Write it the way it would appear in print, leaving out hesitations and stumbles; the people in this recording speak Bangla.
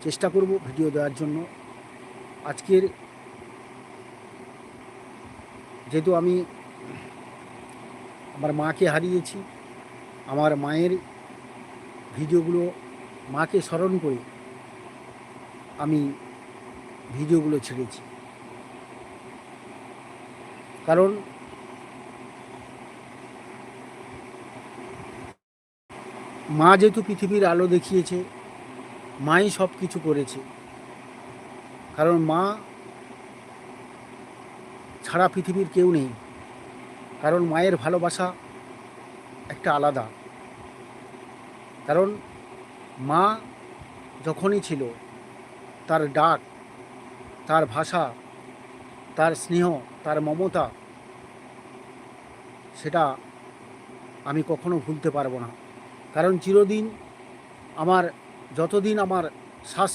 চেষ্টা করব ভিডিও দেওয়ার জন্য। আজকের যেহেতু আমি আমার মাকে হারিয়েছি, আমার মায়ের ভিডিওগুলো, মাকে স্মরণ করে আমি ভিডিওগুলো ছেড়েছি। কারণ মা যেহেতু পৃথিবীর আলো দেখিয়েছে, মাই সব কিছু করেছে। কারণ মা ছাড়া পৃথিবীর কেউ নেই। কারণ মায়ের ভালোবাসা একটা আলাদা। কারণ মা যখনই ছিল, তার ডাক, তার ভাষা, তার স্নেহ, তার মমতা, সেটা আমি কখনো ভুলতে পারবো না। কারণ চিরদিন আমার, যতদিন আমার শ্বাস